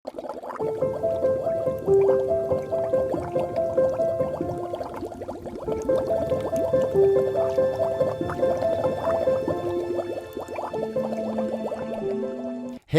Hey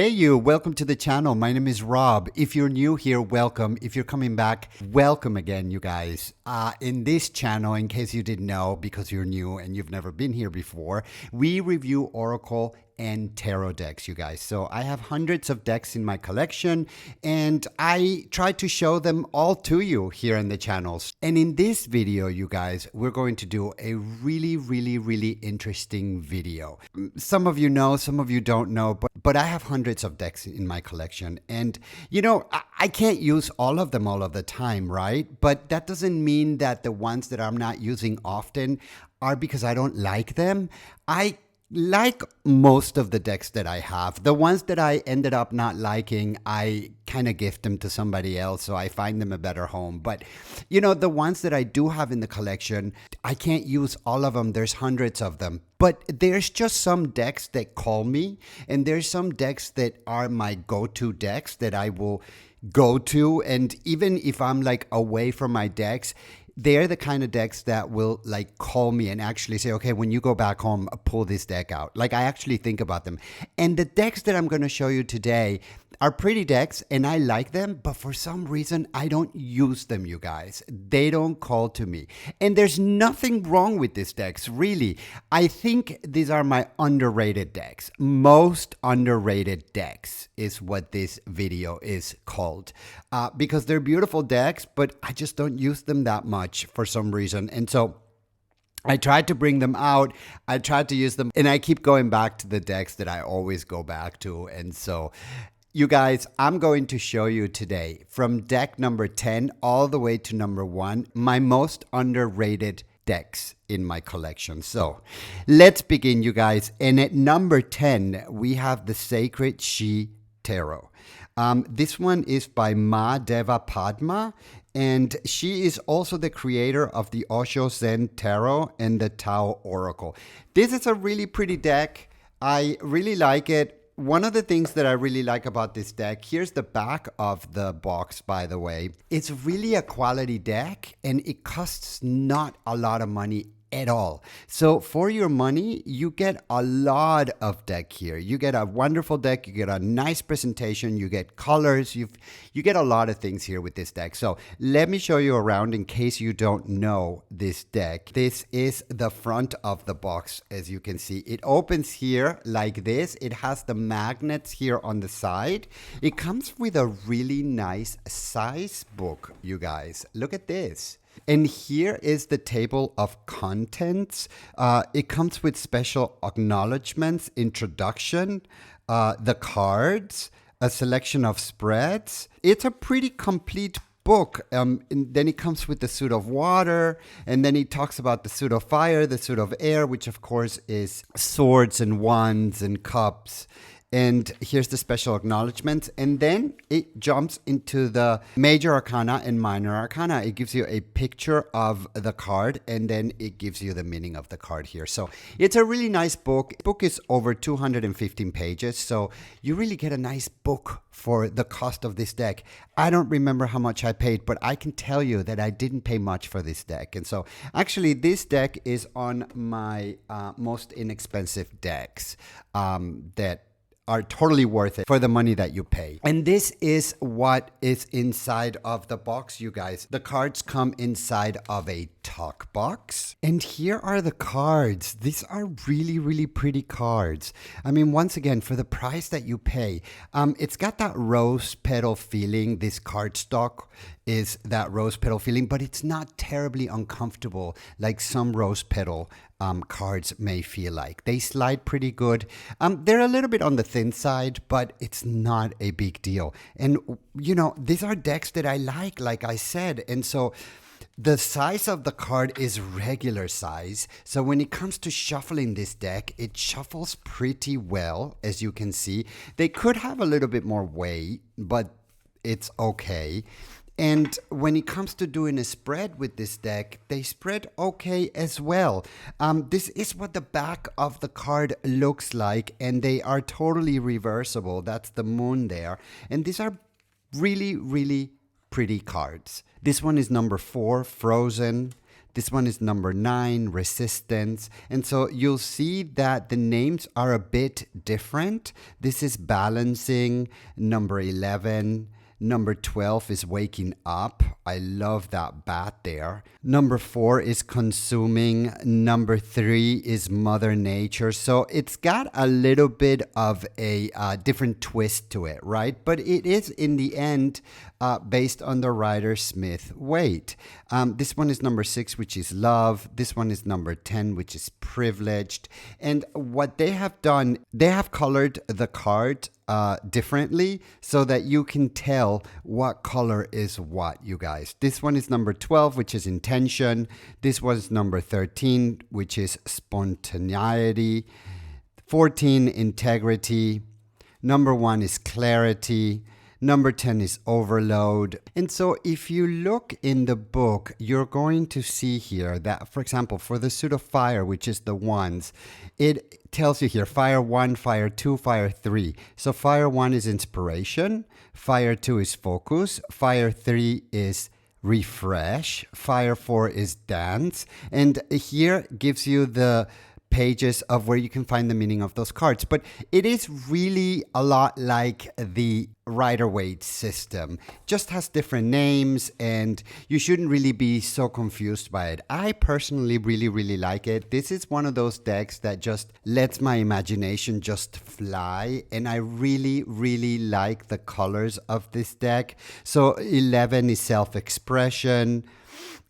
you, welcome to the channel. My name is Rob. If you're new here, welcome. If you're coming back, welcome again, you guys. In this channel, in case you didn't know, because you're new and you've never been here before, we review Oracle and tarot decks, you guys. So I have hundreds of decks in my collection and I try to show them all to you here in the channels. And in this video, you guys, we're going to do a really interesting video. Some of you know, some of you don't know, but I have hundreds of decks in my collection. And you know, I can't use all of them all of the time, right? But that doesn't mean that the ones that I'm not using often are because I don't like them. I like most of the decks that I have. The ones that I ended up not liking, I kind of gift them to somebody else, so I find them a better home. But you know, the ones that I do have in the collection, I can't use all of them. There's hundreds of them. But there's just some decks that call me, and there's some decks that are my go-to decks that I will go to. And even if I'm like away from my decks, they're the kind of decks that will like call me and actually say, okay, when you go back home, pull this deck out. Like I actually think about them. And the decks that I'm going to show you today are pretty decks and I like them, but for some reason I don't use them, you guys. They don't call to me. And there's nothing wrong with these decks, really. I think these are my underrated decks. Most underrated decks is what this video is called. Because they're beautiful decks, but I just don't use them that much for some reason. And so I tried to bring them out, I tried to use them, and I keep going back to the decks that I always go back to. And so you guys, I'm going to show you today from deck number 10 all the way to number 1, my most underrated decks in my collection. So let's begin, you guys. And at number 10, we have the Sacred She Tarot. This one is by Ma Deva Padma, and she is also the creator of the Osho Zen Tarot and the Tao Oracle. This is a really pretty deck. I really like it. One of the things that I really like about this deck, here's the back of the box, by the way. It's really a quality deck and it costs not a lot of money at all. So for your money, you get a lot of deck here. You get a wonderful deck, you get a nice presentation, you get colors, you get a lot of things here with this deck. So let me show you around in case you don't know this deck. This is the front of the box, as you can see. It opens here like this. It has the magnets here on the side. It comes with a really nice size book, you guys. Look at this. And here is the table of contents. It comes with special acknowledgements, introduction, the cards, a selection of spreads. It's a pretty complete book. And then it comes with the suit of water, and then he talks about the suit of fire, the suit of air, which of course is swords and wands and cups. And here's the special acknowledgements. And then it jumps into the major arcana and minor arcana. It gives you a picture of the card, and then it gives you the meaning of the card here. So it's a really nice book. The book is over 215 pages. So you really get a nice book for the cost of this deck. I don't remember how much I paid, but I can tell you that I didn't pay much for this deck. And so actually this deck is on my most inexpensive decks that are totally worth it for the money that you pay. And this is what is inside of the box, you guys. The cards come inside of a talk box. And here are the cards. These are really pretty cards. I mean, once again, for the price that you pay, it's got that rose petal feeling. This cardstock is that rose petal feeling, but it's not terribly uncomfortable like some rose petal cards may feel like. They slide pretty good. They're a little bit on the thin side, but it's not a big deal. And, you know, these are decks that I like I said. And so the size of the card is regular size. So when it comes to shuffling this deck, it shuffles pretty well, as you can see. They could have a little bit more weight, but it's okay. And when it comes to doing a spread with this deck, they spread okay as well. This is what the back of the card looks like, and they are totally reversible. That's the moon there. And these are Really, really pretty cards. This one is number 4, Frozen. This one is number 9, Resistance. And so you'll see that the names are a bit different. This is Balancing, number 11. Number 12 is Waking Up. I love that bat there. Number 4 is Consuming. Number 3 is Mother Nature. So it's got a little bit of a different twist to it, right? But it is, in the end, based on the Rider Smith Waite. This one is number 6, which is Love. This one is number 10, which is Privileged. And what they have done, they have colored the card differently so that you can tell what color is what, you guys. This one is number 12, which is Intention. This one is number 13, which is Spontaneity. 14, Integrity. Number 1 is Clarity. Number 10 is Overload. And so if you look in the book, you're going to see here that, for example, for the suit of fire, which is the ones, it tells you here, fire 1, fire 2, fire 3. So fire 1 is inspiration. Fire 2 is focus. Fire 3 is refresh. Fire 4 is dance. And here gives you the pages of where you can find the meaning of those cards. But it is really a lot like the Rider-Waite system. Just has different names, and you shouldn't really be so confused by it. I personally really like it. This is one of those decks that just lets my imagination just fly, and I really like the colors of this deck. So 11 is self-expression.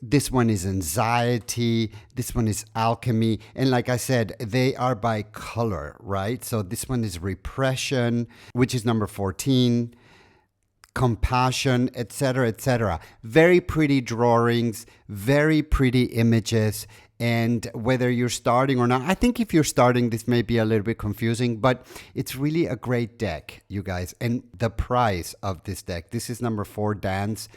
This one is Anxiety. This one is Alchemy. And like I said, they are by color, right? So this one is Repression, which is number 14. Compassion, etc., etc. Very pretty drawings, very pretty images. And whether you're starting or not, I think if you're starting, this may be a little bit confusing, but it's really a great deck, you guys. And the price of this deck, this is number 4, Dance,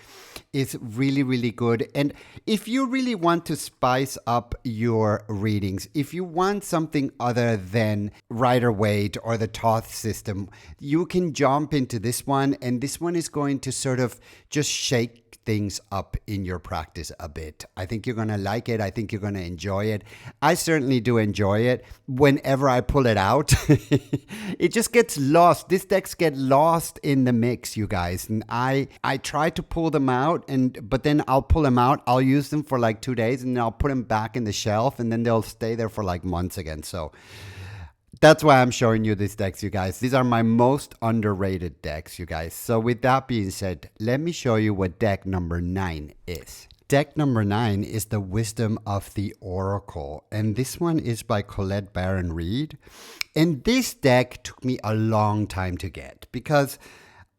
is really good. And if you really want to spice up your readings, if you want something other than Rider-Waite or the Thoth system, you can jump into this one. And this one is going to sort of just shake things up in your practice a bit. I think you're going to like it. I think you're going to enjoy it. I certainly do enjoy it. Whenever I pull it out, it just gets lost. These decks get lost in the mix, you guys. And I try to pull them out, but then I'll pull them out. I'll use them for like 2 days, and then I'll put them back in the shelf, and then they'll stay there for like months again. So that's why I'm showing you these decks, you guys. These are my most underrated decks, you guys. So with that being said, let me show you what deck number 9 is. Deck number 9 is the Wisdom of the Oracle. And this one is by Colette Baron Reid. And this deck took me a long time to get because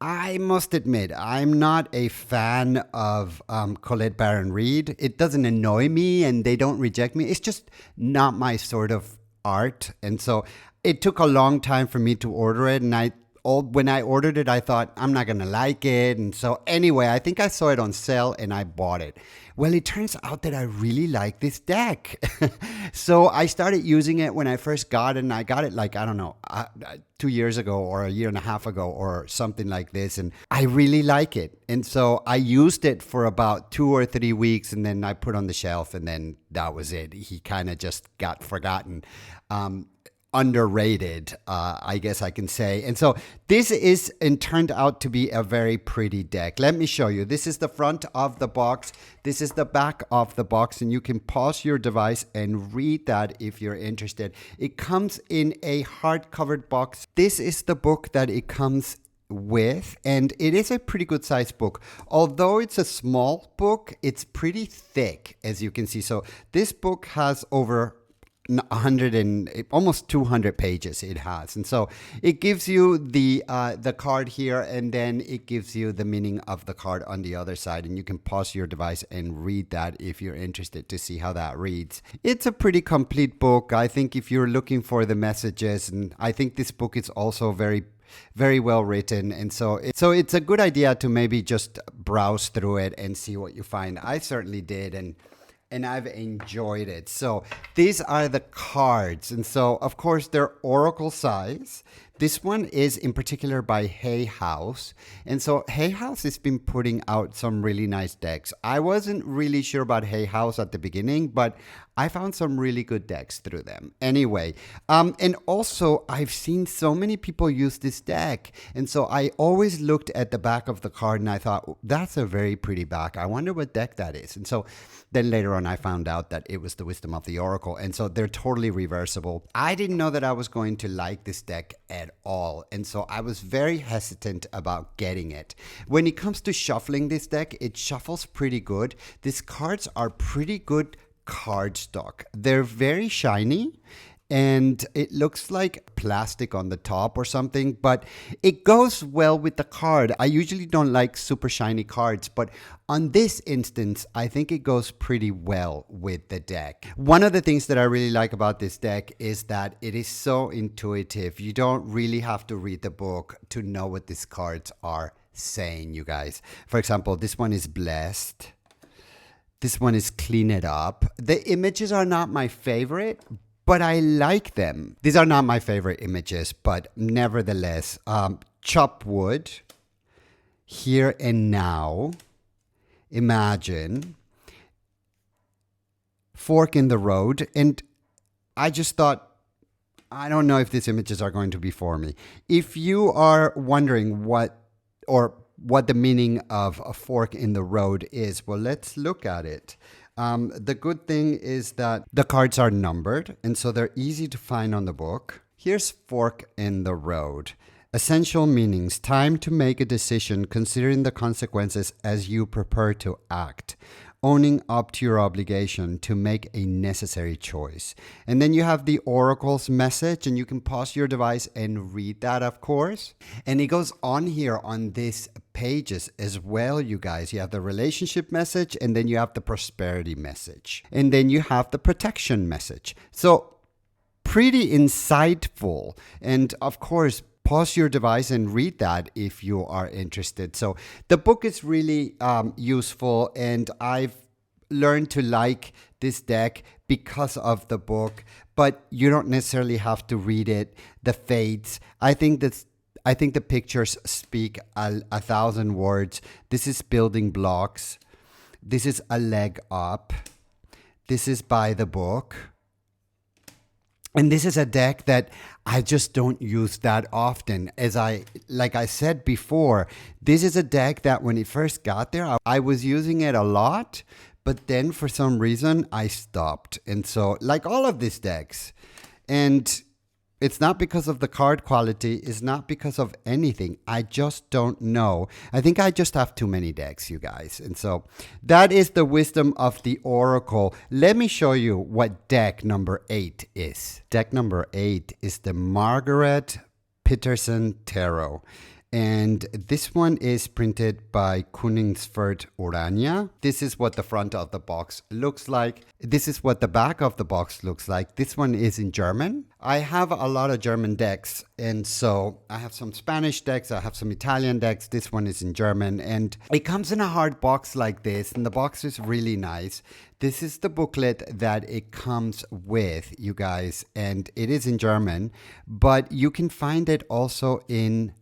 I must admit, I'm not a fan of Colette Baron Reid. It doesn't annoy me and they don't reject me. It's just not my sort of art. And so it took a long time for me to order it. And when I ordered it, I thought, I'm not going to like it. And so anyway, I think I saw it on sale and I bought it. Well, it turns out that I really like this deck. So I started using it when I first got it. And I got it like, I don't know, 2 years ago or a year and a half ago or something like this. And I really like it. And so I used it for about 2 or 3 weeks and then I put on the shelf and then that was it. He kind of just got forgotten. Underrated, I guess I can say. And so this is and turned out to be a very pretty deck. Let me show you. This is the front of the box. This is the back of the box, and you can pause your device and read that if you're interested. It comes in a hardcover box. This is the book that it comes with, and it is a pretty good sized book. Although it's a small book, it's pretty thick, as you can see. So this book has over 100 and almost 200 pages it has. And so it gives you the card here, and then it gives you the meaning of the card on the other side, and you can pause your device and read that if you're interested to see how that reads. It's a pretty complete book. I think if you're looking for the messages, and I think this book is also very well written, and so it's a good idea to maybe just browse through it and see what you find. I certainly did, and I've enjoyed it. So these are the cards. And so, of course, they're oracle size. This one is in particular by Hay House. And so Hay House has been putting out some really nice decks. I wasn't really sure about Hay House at the beginning, but I found some really good decks through them. Anyway, and also I've seen so many people use this deck. And so I always looked at the back of the card and I thought, that's a very pretty back. I wonder what deck that is. And so then later on, I found out that it was the Wisdom of the Oracle. And so they're totally reversible. I didn't know that I was going to like this deck at all. And so I was very hesitant about getting it. When it comes to shuffling this deck, it shuffles pretty good. These cards are pretty good cardstock. They're very shiny. And it looks like plastic on the top or something, but it goes well with the card. I usually don't like super shiny cards, but on this instance, I think it goes pretty well with the deck. One of the things that I really like about this deck is that it is so intuitive. You don't really have to read the book to know what these cards are saying, you guys. For example, this one is Blessed. This one is Clean It Up. The images are not my favorite, but I like them. These are not my favorite images, but nevertheless, Chop Wood, Here and Now, Imagine, Fork in the Road, and I just thought, I don't know if these images are going to be for me. If you are wondering what the meaning of a fork in the road is, well, let's look at it. The good thing is that the cards are numbered, and so they're easy to find on the book. Here's Fork in the Road. Essential meanings: time to make a decision, considering the consequences as you prepare to act. Owning up to your obligation to make a necessary choice. And then you have the Oracle's message, and you can pause your device and read that, of course. And it goes on here on these pages as well, you guys. You have the relationship message, and then you have the prosperity message. And then you have the protection message. So pretty insightful. And of course, pause your device and read that if you are interested. So the book is really useful, and I've learned to like this deck because of the book, but you don't necessarily have to read it. The fates, I think the pictures speak a thousand words. This is Building Blocks. This is A Leg Up. This is By the Book. And this is a deck that I just don't use that often. Like I said before, this is a deck that when it first got there, I was using it a lot, but then for some reason I stopped. And so, like all of these decks, and it's not because of the card quality, it's not because of anything. I just don't know. I think I just have too many decks, you guys. And so that is the Wisdom of the Oracle. Let me show you what deck number 8 is. Deck number 8 is the Margarete Petersen Tarot. And this one is printed by Koningsford Oranje. This is what the front of the box looks like. This is what the back of the box looks like. This one is in German. I have a lot of German decks, and so I have some Spanish decks, I have some Italian decks. This one is in German, and it comes in a hard box like this, and the box is really nice. This is the booklet that it comes with, you guys, and it is in German, but you can find it also in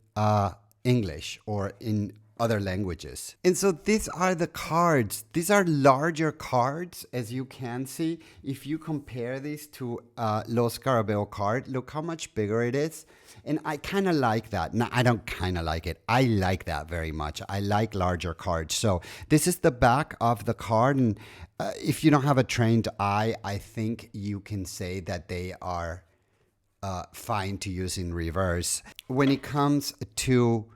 English or in other languages. And so these are the cards. These are larger cards, as you can see. If you compare these to Los Scarabeo card, look how much bigger it is. And I kind of like that. No, I don't kind of like it. I like that very much. I like larger cards. So this is the back of the card. And if you don't have a trained eye, I think you can say that they are fine to use in reverse. When it comes to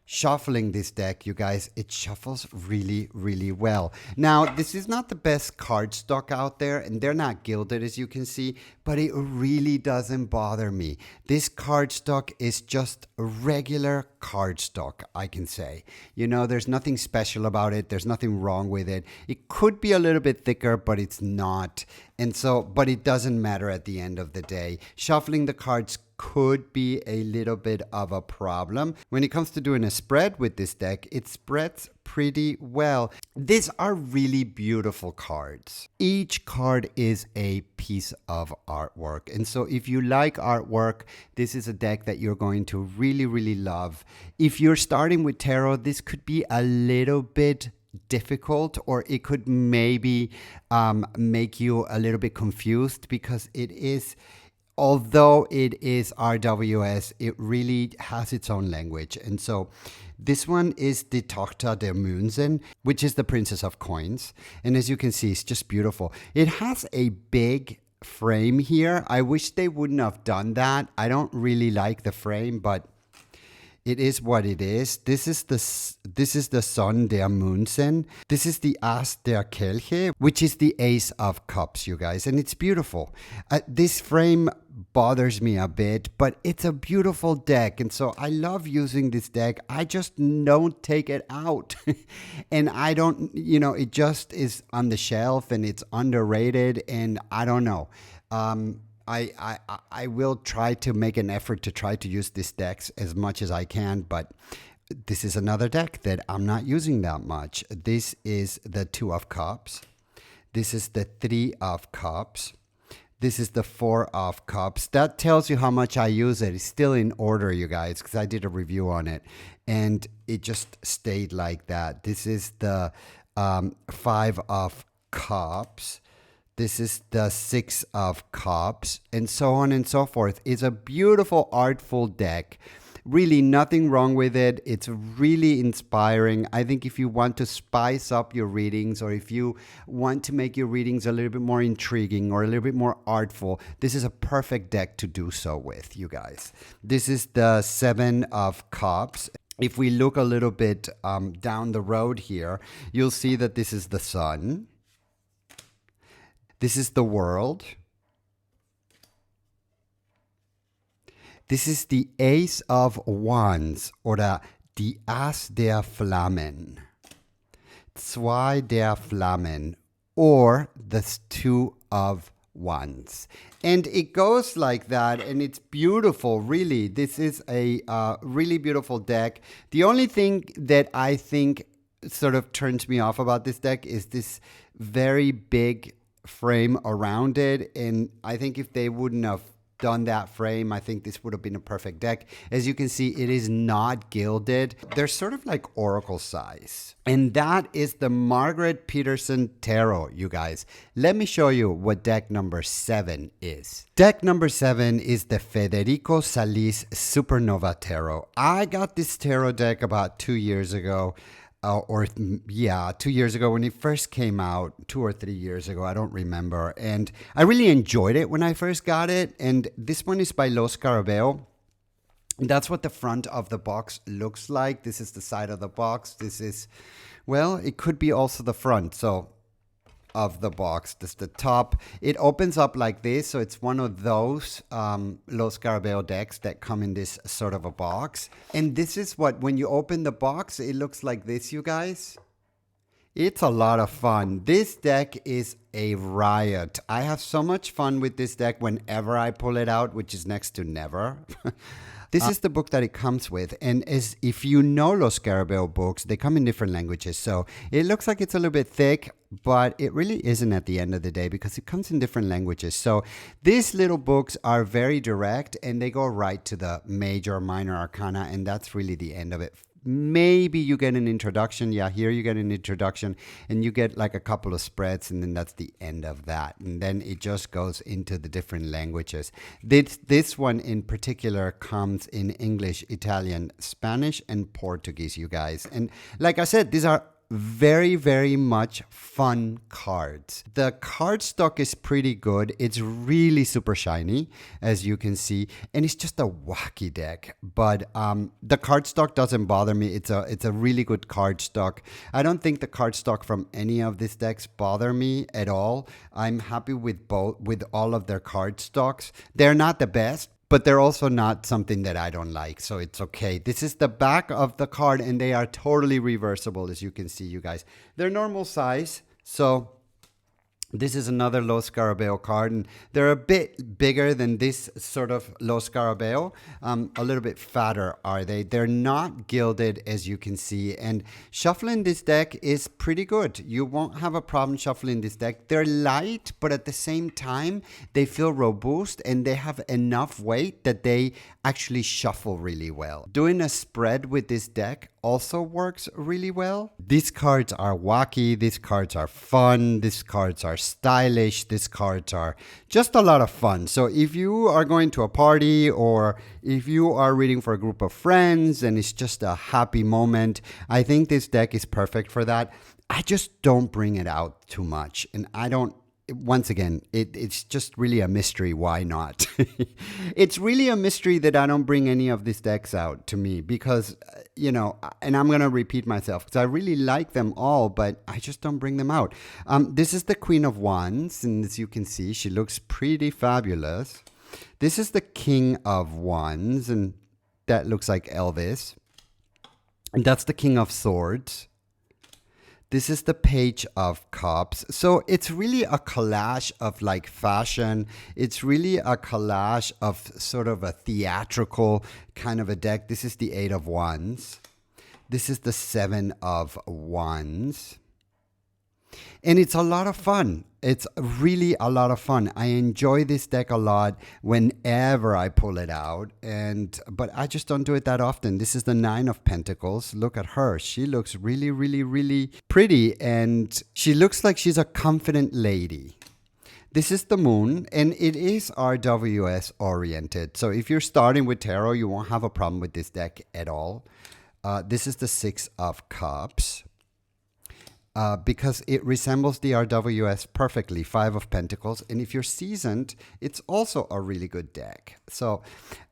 shuffling this deck, you guys, it shuffles really, really well. Now, this is not the best cardstock out there, and they're not gilded, as you can see, but it really doesn't bother me. This cardstock is just a regular cardstock, I can say. You know, there's nothing special about it. There's nothing wrong with it. It could be a little bit thicker, but it's not. And so, but it doesn't matter at the end of the day. Shuffling the cards could be a little bit of a problem. When it comes to doing a spread with this deck, it spreads pretty well. These are really beautiful cards. Each card is a piece of artwork. And so if you like artwork, this is a deck that you're going to really, really love. If you're starting with tarot, this could be a little bit difficult, or it could maybe make you a little bit confused, because it is, although it is RWS, it really has its own language. And so this one is the Tochter der Münzen, which is the Princess of Coins. And as you can see, it's just beautiful. It has a big frame here. I wish they wouldn't have done that. I don't really like the frame, but it is what it is. This is the Son der Münzen. This is the As der Kelche, which is the Ace of Cups, you guys. And it's beautiful. This frame bothers me a bit, but it's a beautiful deck. And so I love using this deck. I just don't take it out. And I don't, it just is on the shelf and it's underrated. And I don't know. I will try to make an effort to try to use these decks as much as I can, but this is another deck that I'm not using that much. This is the Two of Cups. This is the Three of Cups. This is the Four of Cups. That tells you how much I use it. It's still in order, you guys, because I did a review on it, and it just stayed like that. This is the Five of Cups. This is the Six of Cups, and so on and so forth. It's a beautiful, artful deck. Really nothing wrong with it. It's really inspiring. I think if you want to spice up your readings, or if you want to make your readings a little bit more intriguing or a little bit more artful, this is a perfect deck to do so with, you guys. This is the Seven of Cups. If we look a little bit down the road here, you'll see that this is the Sun. This is the World. This is the Ace of Wands, oder die As der Flammen. Zwei der Flammen, or the Two of Wands. And it goes like that, and it's beautiful, really. This is a really beautiful deck. The only thing that I think sort of turns me off about this deck is this very big frame around it, and I think if they wouldn't have done that frame, I think this would have been a perfect deck. As you can see, it is not gilded. They're sort of like oracle size, and that is the Margarete Petersen Tarot, you guys. Let me show you what deck number 7 is. Deck number 7 is the Federico Salis Supernova Tarot. I got this tarot deck about 2 years ago. 2 years ago when it first came out, 2 or 3 years ago, I don't remember. And I really enjoyed it when I first got it. And this one is by Scarabeo. That's what the front of the box looks like. This is the side of the box. This is, well, it could be also the front. So of the box, this is the top. It opens up like this, so it's one of those Scarabeo decks that come in this sort of a box. And this is what, when you open the box, it looks like this, you guys. It's a lot of fun. This deck is a riot. I have so much fun with this deck whenever I pull it out, which is next to never. This is the book that it comes with. And as if you know Los Scarabeo books, they come in different languages. So it looks like it's a little bit thick, but it really isn't at the end of the day, because it comes in different languages. So these little books are very direct, and they go right to the major, minor arcana, and that's really the end of it. Maybe you get an introduction. Yeah, here you get an introduction, and you get like a couple of spreads, and then that's the end of that. And then it just goes into the different languages. This one in particular comes in English, Italian, Spanish, and Portuguese, you guys. And like I said, these are very, very much fun cards. The cardstock is pretty good. It's really super shiny, as you can see, and it's just a wacky deck. But the cardstock doesn't bother me. It's a really good cardstock. I don't think the cardstock from any of these decks bother me at all. I'm happy with all of their cardstocks. They're not the best, but they're also not something that I don't like, so it's okay. This is the back of the card, and they are totally reversible, as you can see, you guys. They're normal size, so This is another low Scarabeo card, and they're a bit bigger than this sort of low Scarabeo. A little bit fatter are they. They're not gilded, as you can see, and shuffling this deck is pretty good. You won't have a problem shuffling this deck. They're light, but at the same time, they feel robust, and they have enough weight that they actually shuffle really well. Doing a spread with this deck also works really well. These cards are wacky, these cards are fun, these cards are stylish, these cards are just a lot of fun. So if you are going to a party, or if you are reading for a group of friends and it's just a happy moment, I think this deck is perfect for that. I just don't bring it out too much, and I don't. Once again, it's just really a mystery why not. It's really a mystery that I don't bring any of these decks out to me, because, you know, and I'm going to repeat myself because I really like them all, but I just don't bring them out. This is the Queen of Wands, and as you can see, she looks pretty fabulous. This is the King of Wands, and that looks like Elvis. And that's the King of Swords. This is the Page of Cups. So it's really a collage of like fashion. It's really a collage of sort of a theatrical kind of a deck. This is the Eight of Wands. This is the Seven of Wands. And it's a lot of fun. It's really a lot of fun. I enjoy this deck a lot whenever I pull it out, but I just don't do it that often. This is the Nine of Pentacles. Look at her. She looks really, really, really pretty, and she looks like she's a confident lady. This is the Moon, and it is RWS oriented. So if you're starting with tarot, you won't have a problem with this deck at all. This is the Six of Cups. Because it resembles the RWS perfectly, Five of Pentacles. And if you're seasoned, it's also a really good deck. So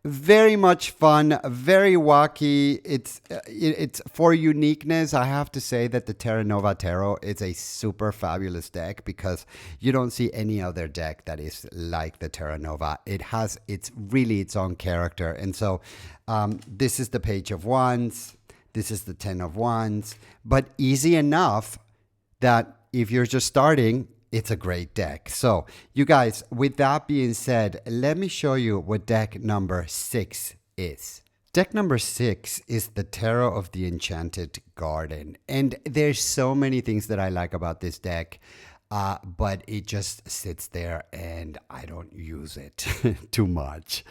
very much fun, very wacky. It's for uniqueness. I have to say that the Supernova Tarot is a super fabulous deck, because you don't see any other deck that is like the Supernova. It's really its own character. And so this is the Page of Wands. This is the Ten of Wands. But easy enough that if you're just starting, it's a great deck. So you guys, with that being said, let me show you what deck number 6 is. Deck number 6 is the Tarot of the Enchanted Garden. And there's so many things that I like about this deck. But it just sits there and I don't use it too much,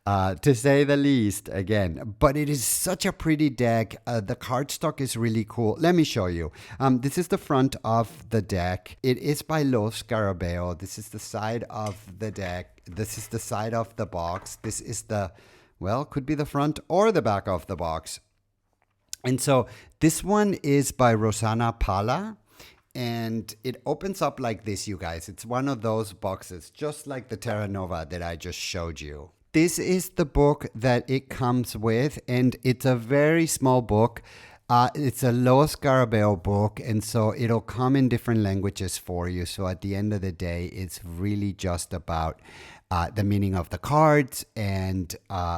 to say the least, again. But it is such a pretty deck. The cardstock is really cool. Let me show you. This is the front of the deck. It is by Los Scarabeo. This is the side of the deck. This is the side of the box. This is the, well, could be the front or the back of the box. And so this one is by Rosanna Pala. And it opens up like this, you guys. It's one of those boxes, just like the Supernova that I just showed you. This is the book that it comes with, and it's a very small book. It's a low Scarabeo book, and so it'll come in different languages for you. So at the end of the day, it's really just about the meaning of the cards and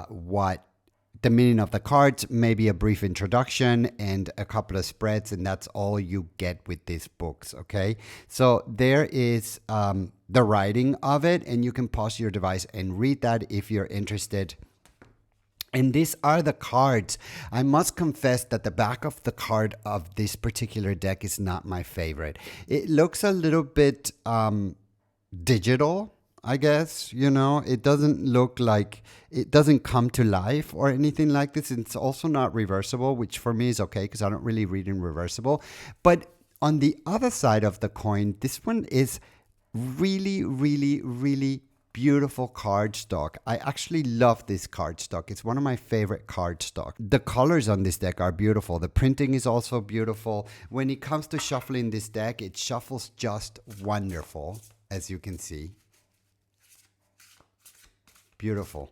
what the meaning of the cards, maybe a brief introduction and a couple of spreads, and that's all you get with these books, okay? So there is the writing of it, and you can pause your device and read that if you're interested. And these are the cards. I must confess that the back of the card of this particular deck is not my favorite. It looks a little bit digital, I guess, you know. It doesn't look like, it doesn't come to life or anything like this. It's also not reversible, which for me is okay because I don't really read in reversible. But on the other side of the coin, this one is really, really, really beautiful cardstock. I actually love this cardstock. It's one of my favorite cardstock. The colors on this deck are beautiful. The printing is also beautiful. When it comes to shuffling this deck, it shuffles just wonderful, as you can see. Beautiful.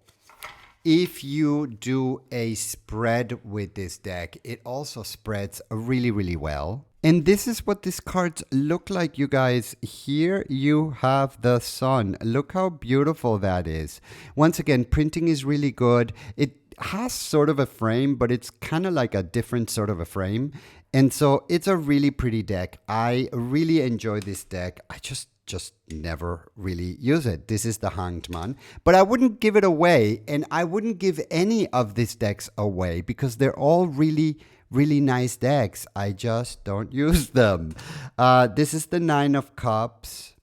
If you do a spread with this deck, it also spreads really, really well. And this is what these cards look like, you guys. Here you have the sun. Look how beautiful that is. Once again, printing is really good. It has sort of a frame, but it's kind of like a different sort of a frame. And so it's a really pretty deck. I really enjoy this deck. I just just never really use it. This is the Hanged Man, but I wouldn't give it away, and I wouldn't give any of these decks away because they're all really, really nice decks. I just don't use them. This is the Nine of Cups.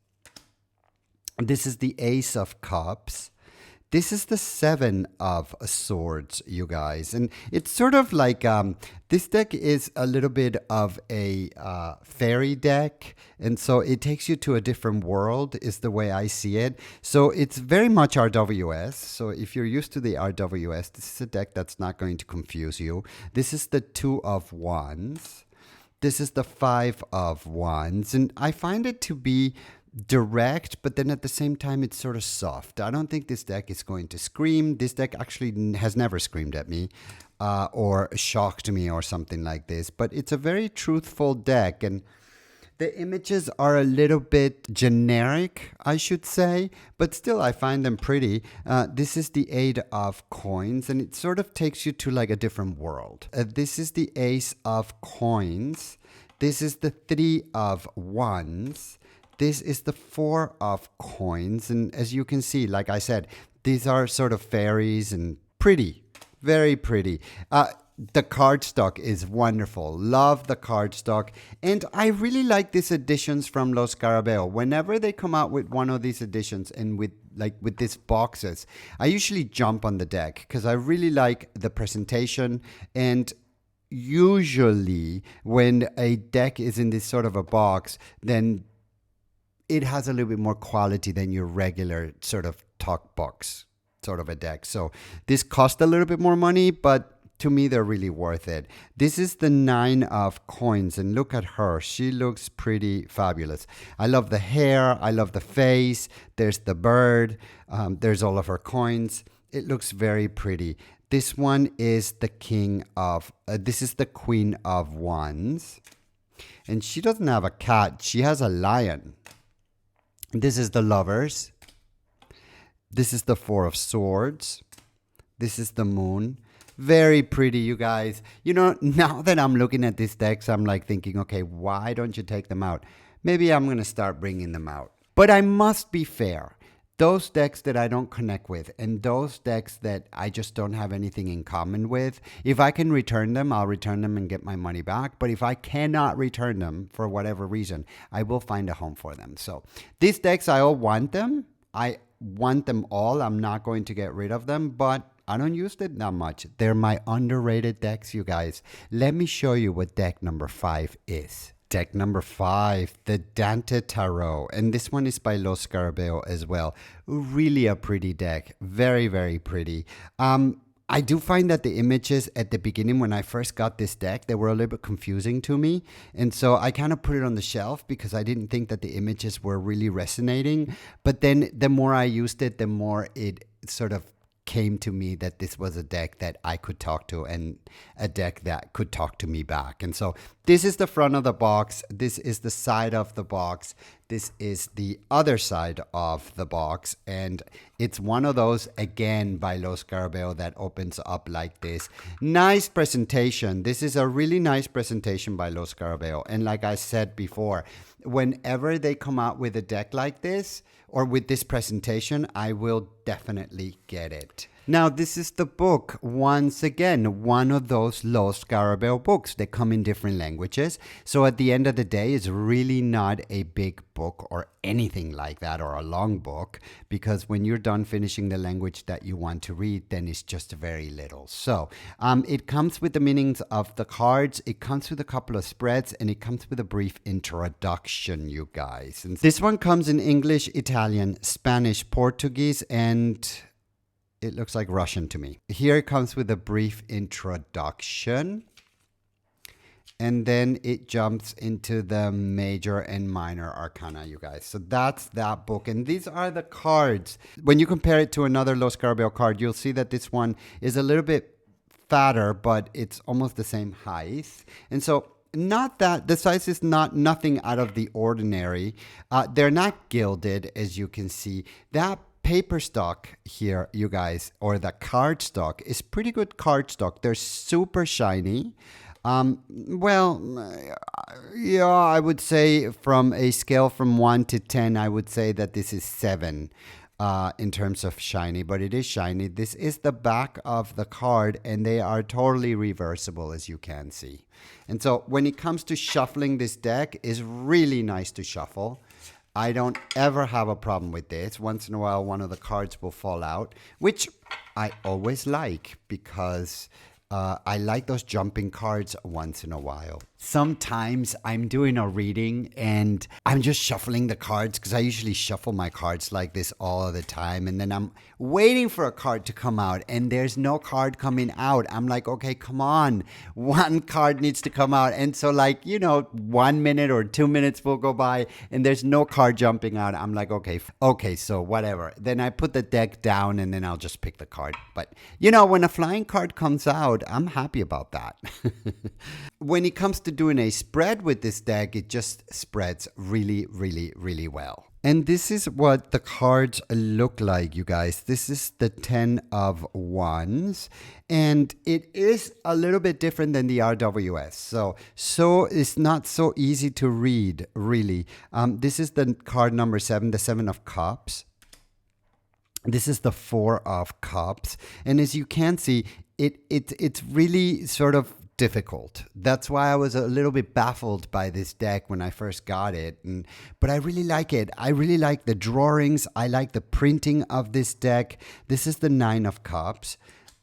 This is the Ace of Cups. This is the Seven of Swords, you guys. And it's sort of like, this deck is a little bit of a fairy deck. And so it takes you to a different world, is the way I see it. So it's very much RWS. So if you're used to the RWS, this is a deck that's not going to confuse you. This is the Two of Wands. This is the Five of Wands. And I find it to be direct, but then at the same time it's sort of soft. I don't think this deck is going to scream. This deck actually has never screamed at me or shocked me or something like this, but it's a very truthful deck, and the images are a little bit generic, I should say, but still I find them pretty. This is the Eight of Coins, and it sort of takes you to like a different world. This is the Ace of Coins. This is the Three of Wands. This is the Four of Coins. And as you can see, like I said, these are sort of fairies and pretty, very pretty. The cardstock is wonderful. Love the cardstock. And I really like these editions from Los Scarabeo. Whenever they come out with one of these editions and with these boxes, I usually jump on the deck because I really like the presentation. And usually when a deck is in this sort of a box, then it has a little bit more quality than your regular sort of talk box sort of a deck. So this cost a little bit more money, but to me, they're really worth it. This is the Nine of Coins, and look at her. She looks pretty fabulous. I love the hair. I love the face. There's the bird. There's all of her coins. It looks very pretty. This one is the this is the Queen of Wands. And she doesn't have a cat. She has a lion. This is the Lovers. This is the Four of Swords. This is the Moon. Very pretty, you guys. You know, now that I'm looking at these decks, I'm like thinking, okay, why don't you take them out? Maybe I'm going to start bringing them out. But I must be fair. Those decks that I don't connect with and those decks that I just don't have anything in common with, if I can return them, I'll return them and get my money back. But if I cannot return them for whatever reason, I will find a home for them. So these decks, I all want them. I want them all. I'm not going to get rid of them, but I don't use it that much. They're my underrated decks, you guys. Let me show you what deck number 5 is. Deck number 5, the Dante Tarot. And this one is by Los Scarabeo as well. Really a pretty deck. Very, very pretty. I do find that the images at the beginning when I first got this deck, they were a little bit confusing to me. And so I kind of put it on the shelf because I didn't think that the images were really resonating. But then the more I used it, the more it sort of came to me that this was a deck that I could talk to and a deck that could talk to me back. And so this is the front of the box. This is the side of the box. This is the other side of the box. And it's one of those, again, by Los Scarabeo that opens up like this. Nice presentation. This is a really nice presentation by Los Scarabeo. And like I said before, whenever they come out with a deck like this, or with this presentation, I will definitely get it. Now, this is the book. Once again, one of those Los Scarabeo books. They come in different languages. So at the end of the day, it's really not a big book or anything like that, or a long book, because when you're done finishing the language that you want to read, then it's just very little. So it comes with the meanings of the cards. It comes with a couple of spreads, and it comes with a brief introduction, you guys. And this one comes in English, Italian, Spanish, Portuguese, and it looks like Russian to me. Here it comes with a brief introduction. And then it jumps into the major and minor arcana, you guys. So that's that book. And these are the cards. When you compare it to another Los Scarabeo card, you'll see that this one is a little bit fatter, but it's almost the same height. And so not that the size is nothing out of the ordinary. They're not gilded, as you can see. That paper stock here, you guys, or the card stock is pretty good card stock. They're super shiny. Yeah, I would say from a scale from 1 to 10, I would say that this is 7 in terms of shiny, but it is shiny. This is the back of the card, and they are totally reversible, as you can see. And so when it comes to shuffling this deck, it's really nice to shuffle. I don't ever have a problem with this. Once in a while, one of the cards will fall out, which I always like because I like those jumping cards once in a while. Sometimes I'm doing a reading and I'm just shuffling the cards because I usually shuffle my cards like this all the time. And then I'm waiting for a card to come out and there's no card coming out. I'm like, okay, come on. One card needs to come out. And so 1 minute or 2 minutes will go by and there's no card jumping out. I'm like, okay, so whatever. Then I put the deck down and then I'll just pick the card. But when a flying card comes out, I'm happy about that. When it comes to doing a spread with this deck, it just spreads really, really, really well. And this is what the cards look like, you guys. This is the 10 of Wands. And it is a little bit different than the RWS. So it's not so easy to read, really. This is the card number 7, the 7 of Cups. This is the 4 of Cups. And as you can see, it's really sort of difficult. That's why I was a little bit baffled by this deck when I first got it. But I really like it. I really like the drawings. I like the printing of this deck. This is the 9 of Cups,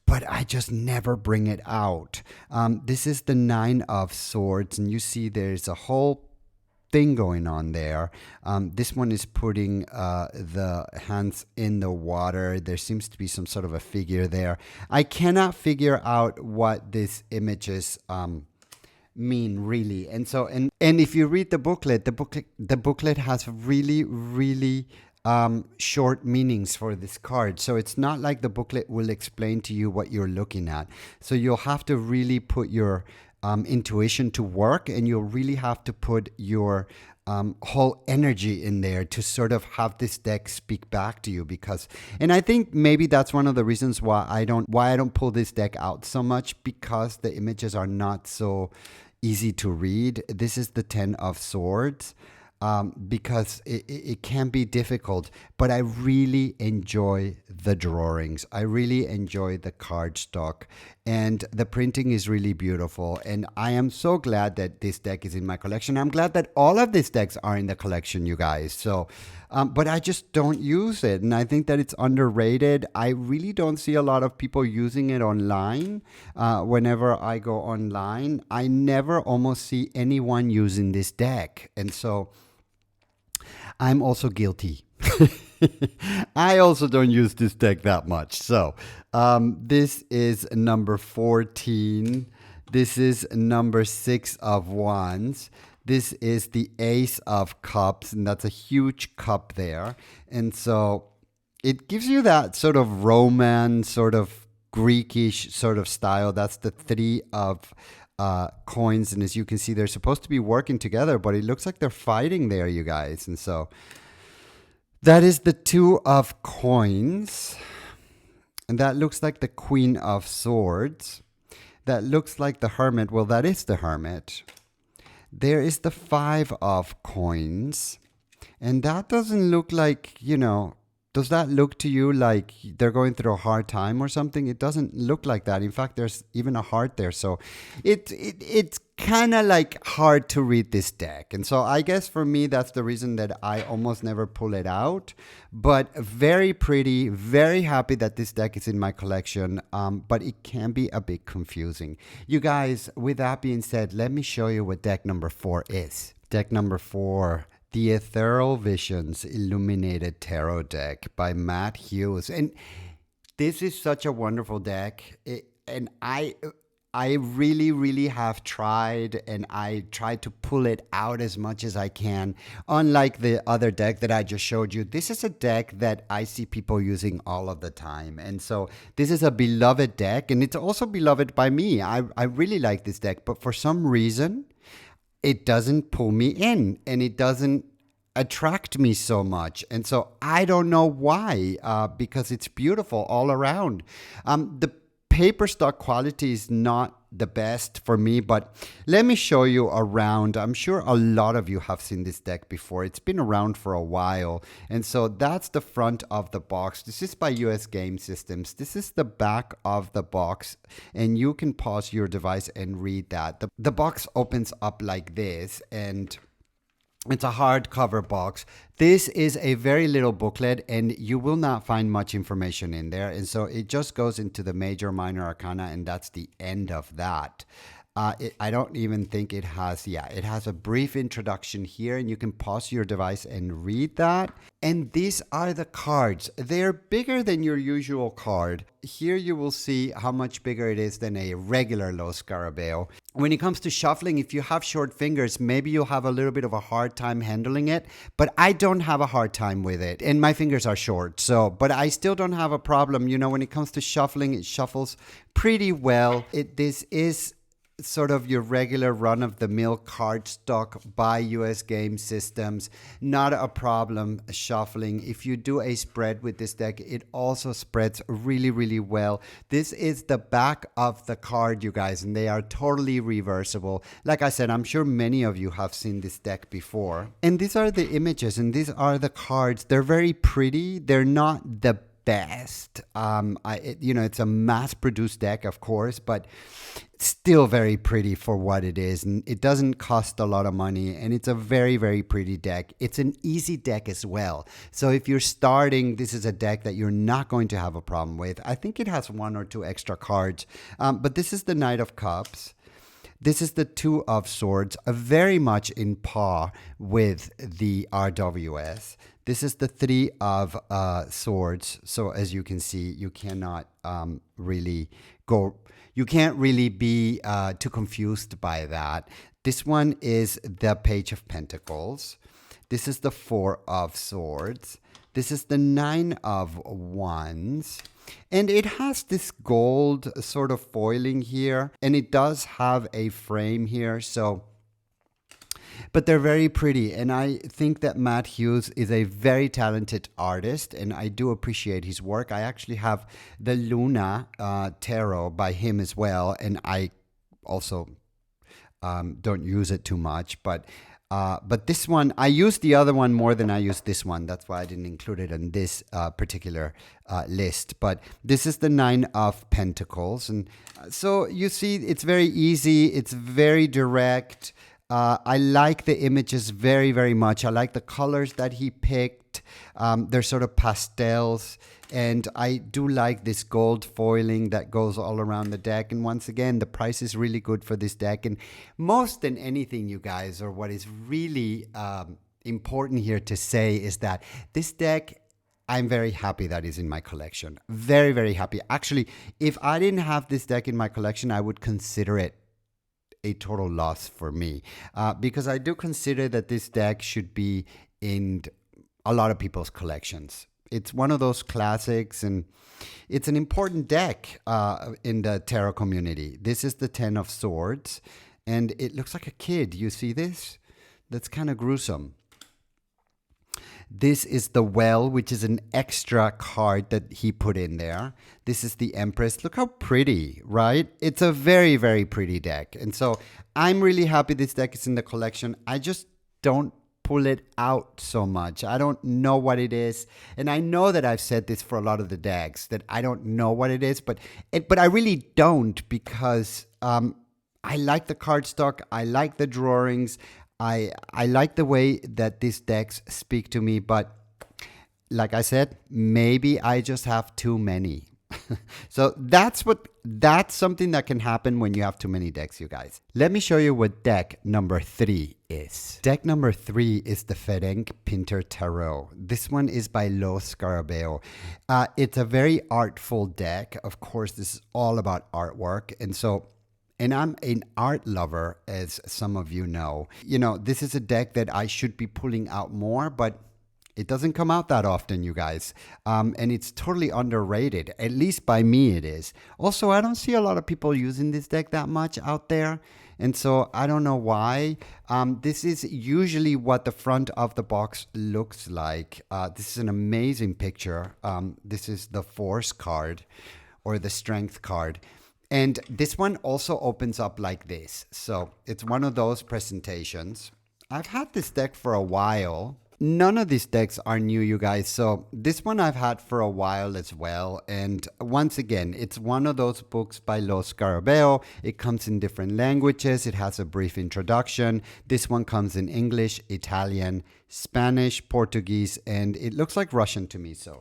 but I just never bring it out. This is the 9 of Swords, and you see there's a whole thing going on there. This one is putting the hands in the water. There seems to be some sort of a figure there. I cannot figure out what these images mean, really. And so, and if you read the booklet has really, really short meanings for this card. So it's not like the booklet will explain to you what you're looking at. So you'll have to really put your intuition to work, and you'll really have to put your whole energy in there to sort of have this deck speak back to you. And I think maybe that's one of the reasons why I don't pull this deck out so much, because the images are not so easy to read. This is the 10 of Swords. Because it can be difficult, but I really enjoy the drawings. I really enjoy the cardstock, and the printing is really beautiful. And I am so glad that this deck is in my collection. I'm glad that all of these decks are in the collection, you guys. So, but I just don't use it, and I think that it's underrated. I really don't see a lot of people using it online. Whenever I go online, I never almost see anyone using this deck, and so I'm also guilty. I also don't use this deck that much. So this is number 14. This is number 6 of Wands. This is the Ace of Cups, and that's a huge cup there. And so it gives you that sort of Roman, sort of Greekish sort of style. That's the 3 of coins, and as you can see, they're supposed to be working together, but it looks like they're fighting there, you guys. And so that is the 2 of coins, and that looks like the Queen of Swords. That looks like the Hermit. Well, that is the Hermit. There is the 5 of coins, and that doesn't look like, does that look to you like they're going through a hard time or something? It doesn't look like that. In fact, there's even a heart there. So it's kind of like hard to read this deck. And so I guess for me, that's the reason that I almost never pull it out. But very pretty, very happy that this deck is in my collection. But it can be a bit confusing. You guys, with that being said, let me show you what deck number 4 is. Deck number 4. The Ethereal Visions Illuminated Tarot Deck by Matt Hughes. And this is such a wonderful deck. And I really, really have tried, and I tried to pull it out as much as I can. Unlike the other deck that I just showed you, this is a deck that I see people using all of the time. And so this is a beloved deck, and it's also beloved by me. I really like this deck, but for some reason, it doesn't pull me in, and it doesn't attract me so much. And so I don't know why, because it's beautiful all around. The paper stock quality is not the best for me, but let me show you around. I'm sure a lot of you have seen this deck before. It's been around for a while. And so that's the front of the box. This is by US Game Systems. This is the back of the box, and you can pause your device and read that. The box opens up like this, and it's a hardcover box. This is a very little booklet, and you will not find much information in there. And so it just goes into the major, minor arcana, and that's the end of that. I don't even think it has, it has a brief introduction here, and you can pause your device and read that. And these are the cards. They're bigger than your usual card. Here you will see how much bigger it is than a regular Los Scarabeo. When it comes to shuffling, if you have short fingers, maybe you'll have a little bit of a hard time handling it, but I don't have a hard time with it, and my fingers are short, but I still don't have a problem. You know, when it comes to shuffling, it shuffles pretty well. This is sort of your regular run-of-the-mill cardstock by US Game Systems. Not a problem shuffling. If you do a spread with this deck, it also spreads really, really well. This is the back of the card, you guys, and they are totally reversible. Like I said, I'm sure many of you have seen this deck before. And these are the images, and these are the cards. They're very pretty. They're not the best. It's a mass-produced deck, of course, but still very pretty for what it is. And it doesn't cost a lot of money, and it's a very, very pretty deck. It's an easy deck as well. So if you're starting, this is a deck that you're not going to have a problem with. I think it has 1 or 2 extra cards, but this is the Knight of Cups. This is the Two of Swords, very much in par with the RWS. This is the Three of Swords. So as you can see, you cannot you can't really be too confused by that. This one is the Page of Pentacles. This is the Four of Swords. This is the Nine of Wands. And it has this gold sort of foiling here, and it does have a frame here, but they're very pretty. And I think that Matt Hughes is a very talented artist, and I do appreciate his work. I actually have the Luna Tarot by him as well, and I also don't use it too much, but this one, I use the other one more than I use this one. That's why I didn't include it on this particular list. But this is the Nine of Pentacles. And so you see, it's very easy. It's very direct. I like the images very, very much. I like the colors that he picked. They're sort of pastels. And I do like this gold foiling that goes all around the deck. And once again, the price is really good for this deck. And most than anything, you guys, or what is really important here to say is that this deck, I'm very happy that is in my collection. Very, very happy. Actually, if I didn't have this deck in my collection, I would consider it a total loss for me. Because I do consider that this deck should be in a lot of people's collections. It's one of those classics, and it's an important deck in the tarot community. This is the Ten of Swords, and it looks like a kid. You see this? That's kind of gruesome. This is the Well, which is an extra card that he put in there. This is the Empress. Look how pretty, right? It's a very, very pretty deck. And so I'm really happy this deck is in the collection. I just don't pull it out so much. I don't know what it is. And I know that I've said this for a lot of the decks, that I don't know what it is, but I really don't, because I like the cardstock. I like the drawings. I like the way that these decks speak to me, but like I said, maybe I just have too many. So that's something that can happen when you have too many decks, you guys. Let me show you what deck number 3 is. Deck number 3 is the Ferenc Pinter Tarot. This one is by Los Scarabeo. It's a very artful deck. Of course, this is all about artwork. And I'm an art lover, as some of you know. You know, this is a deck that I should be pulling out more, but it doesn't come out that often, you guys. And it's totally underrated. At least by me it is. Also, I don't see a lot of people using this deck that much out there. And so I don't know why. This is usually what the front of the box looks like. This is an amazing picture. This is the Force card, or the Strength card. And this one also opens up like this. So it's one of those presentations. I've had this deck for a while. None of these decks are new, you guys. So this one I've had for a while as well. And once again, it's one of those books by Scarabeo. It comes in different languages. It has a brief introduction. This one comes in English, Italian, Spanish, Portuguese, and it looks like Russian to me. So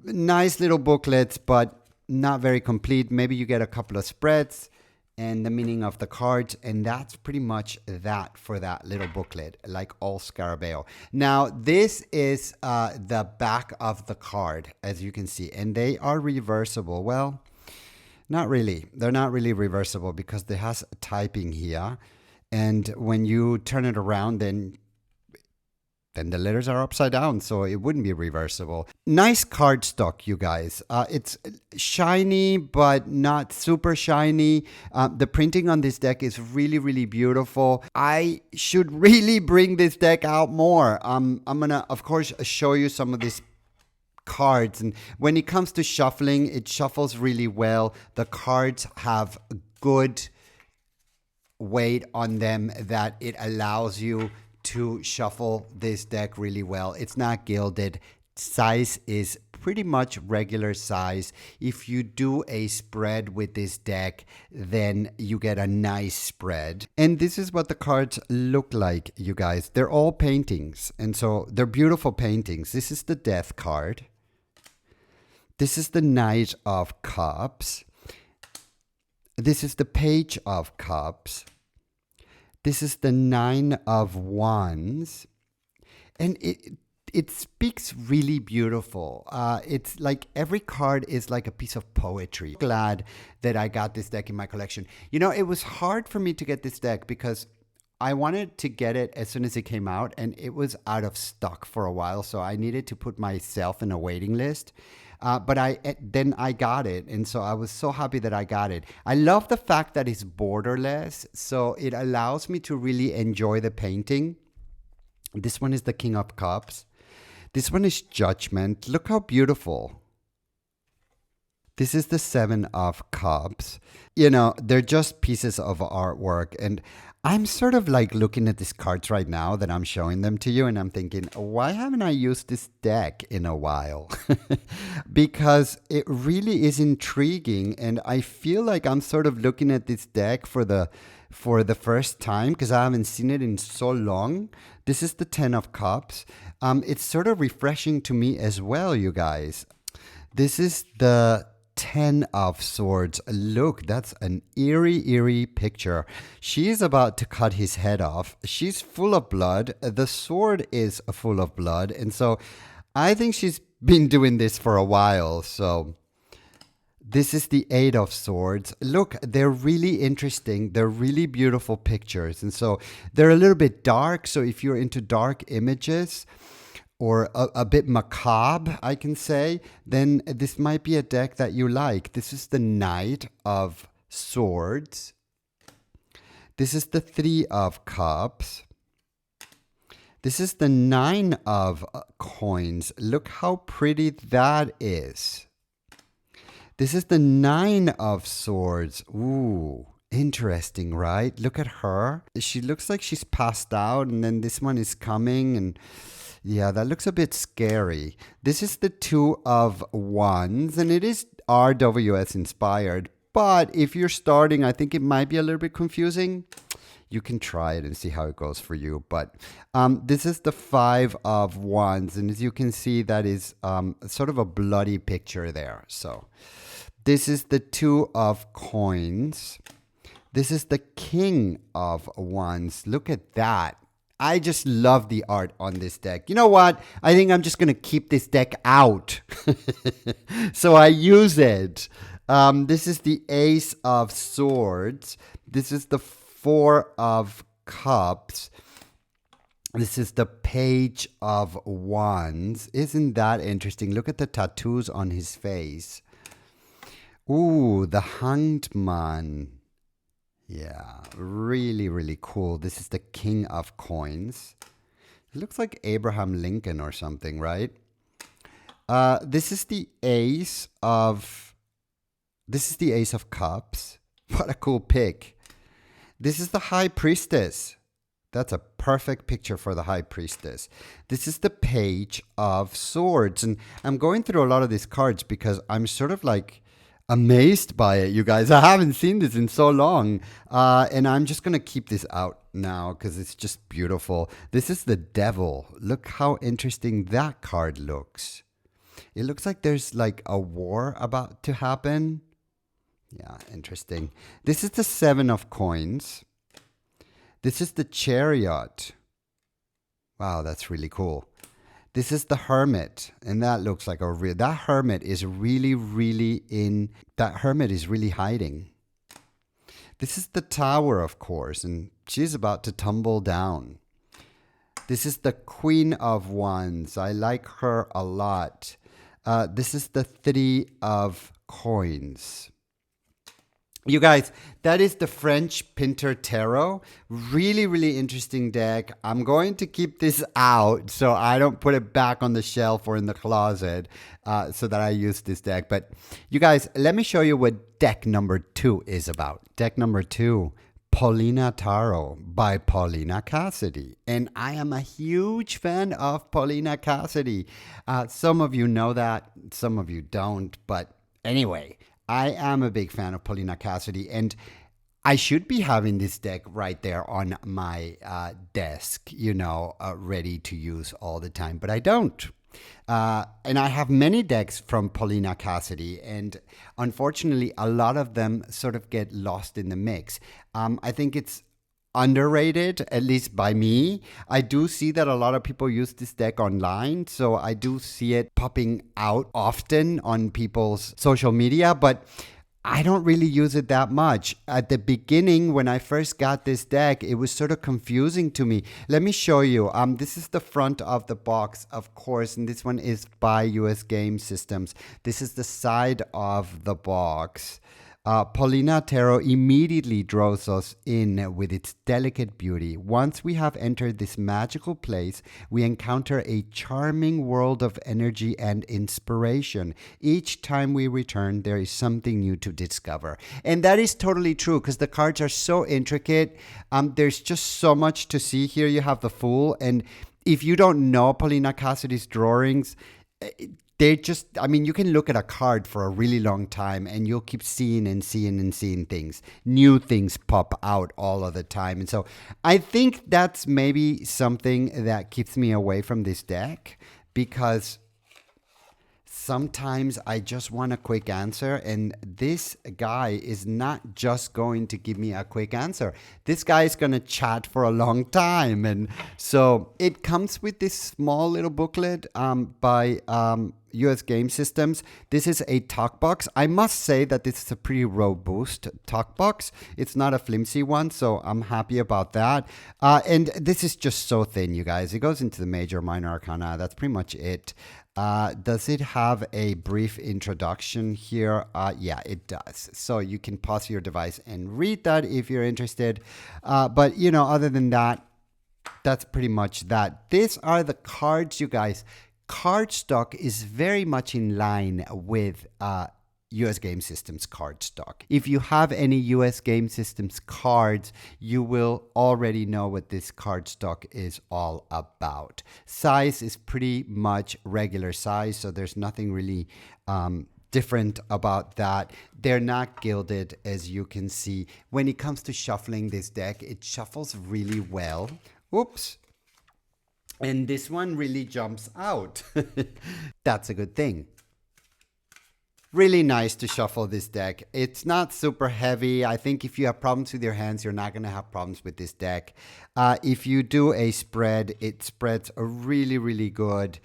nice little booklets, but not very complete. Maybe you get a couple of spreads and the meaning of the cards, and that's pretty much that for that little booklet, like all Scarabeo. Now, this is the back of the card, as you can see, and they are reversible. Well, not really. They're not really reversible because it has typing here, and when you turn it around, then the letters are upside down, so it wouldn't be reversible. Nice cardstock, you guys. It's shiny, but not super shiny. The printing on this deck is really, really beautiful. I should really bring this deck out more. I'm gonna, of course, show you some of these cards. And when it comes to shuffling, it shuffles really well. The cards have good weight on them that it allows you to shuffle this deck really well. It's not gilded. Size is pretty much regular size. If you do a spread with this deck, then you get a nice spread. And this is what the cards look like, you guys. They're all paintings, and so they're beautiful paintings. This is the Death card. This is the Knight of Cups. This is the Page of Cups. This is the Nine of Wands, and it speaks really beautiful. It's like every card is like a piece of poetry. Glad that I got this deck in my collection. You know, it was hard for me to get this deck because I wanted to get it as soon as it came out, and it was out of stock for a while, so I needed to put myself in a waiting list. But then I got it, and so I was so happy that I got it. I love the fact that it's borderless, so it allows me to really enjoy the painting. This one is the King of Cups. This one is Judgment. Look how beautiful. This is the Seven of Cups. You know, they're just pieces of artwork, and I'm sort of like looking at these cards right now that I'm showing them to you, and I'm thinking, why haven't I used this deck in a while? Because it really is intriguing, and I feel like I'm sort of looking at this deck for the first time because I haven't seen it in so long. This is the Ten of Cups. It's sort of refreshing to me as well, you guys. This is the Ten of Swords. Look, that's an eerie picture. She is about to cut his head off. She's full of blood. The sword is full of blood. And so I think she's been doing this for a while. So this is the Eight of Swords. Look, they're really interesting. They're really beautiful pictures. And so they're a little bit dark. So if you're into dark images, or a bit macabre, I can say, then this might be a deck that you like. This is the Knight of Swords. This is the Three of Cups. This is the Nine of Coins. Look how pretty that is. This is the Nine of Swords. Ooh, interesting, right? Look at her. She looks like she's passed out, and then this one is coming, and yeah, that looks a bit scary. This is the Two of Wands, and it is RWS inspired. But if you're starting, I think it might be a little bit confusing. You can try it and see how it goes for you. But this is the Five of Wands, and as you can see, that is sort of a bloody picture there. So this is the Two of Coins. This is the King of Wands. Look at that. I just love the art on this deck. You know what? I think I'm just going to keep this deck out. So I use it. This is the Ace of Swords. This is the Four of Cups. This is the Page of Wands. Isn't that interesting? Look at the tattoos on his face. Ooh, the Hanged Man. Yeah, really cool. This is the King of Coins. It looks like Abraham Lincoln or something, right? This is the Ace of This is the Ace of Cups. What a cool pick. This is the High Priestess. That's a perfect picture for the High Priestess. This is the Page of Swords. And I'm going through a lot of these cards because I'm sort of like amazed by it, you guys. I haven't seen this in so long. And I'm just going to keep this out now because it's just beautiful. This is the Devil. Look how interesting that card looks. It looks like there's like a war about to happen. Yeah, interesting. This is the Seven of Coins. This is the Chariot. Wow, that's really cool. This is the Hermit, and that looks like a real... That Hermit is really hiding. This is the Tower, of course, and she's about to tumble down. This is the Queen of Wands. I like her a lot. This is the Three of Coins. You guys, that is the Ferenc Pinter Tarot. Really interesting deck. I'm going to keep this out so I don't put it back on the shelf or in the closet so that I use this deck. But you guys, let me show you what deck number 2 is about. Deck number 2, Paulina Tarot by Paulina Cassidy. And I am a huge fan of Paulina Cassidy. Some of you know that, some of you don't. But anyway, I am a big fan of Paulina Cassidy, and I should be having this deck right there on my desk, ready to use all the time, but I don't. And I have many decks from Paulina Cassidy, and unfortunately, a lot of them sort of get lost in the mix. I think it's underrated, at least by me. I do see that a lot of people use this deck online, so I do see it popping out often on people's social media, but I don't really use it that much. At the beginning, when I first got this deck, it was sort of confusing to me. Let me show you. This is the front of the box, of course, and this one is by US Game Systems. This is the side of the box. Paulina Tarot immediately draws us in with its delicate beauty. Once we have entered this magical place, we encounter a charming world of energy and inspiration. Each time we return, there is something new to discover. And that is totally true because the cards are so intricate. There's just so much to see here. You have the Fool. And if you don't know Paulina Cassidy's drawings, they just, you can look at a card for a really long time and you'll keep seeing and seeing and seeing things. New things pop out all of the time. And so I think that's maybe something that keeps me away from this deck, because sometimes I just want a quick answer, and this guy is not just going to give me a quick answer. This guy is going to chat for a long time. And so it comes with this small little booklet by US Game Systems. This is a talk box. I must say that this is a pretty robust talk box. It's not a flimsy one, so I'm happy about that. And this is just so thin, you guys. It goes into the major, minor arcana. That's pretty much it. Does it have a brief introduction here? Yeah, it does. So you can pause your device and read that if you're interested. But, other than that, that's pretty much that. These are the cards, you guys. Cardstock is very much in line with US Game Systems cardstock. If you have any US Game Systems cards, you will already know what this cardstock is all about. Size is pretty much regular size, so there's nothing really different about that. They're not gilded, as you can see. When it comes to shuffling this deck, it shuffles really well. Oops. And this one really jumps out. That's a good thing. Really nice to shuffle this deck. It's not super heavy. I think if you have problems with your hands, you're not going to have problems with this deck. If you do a spread, it spreads really good.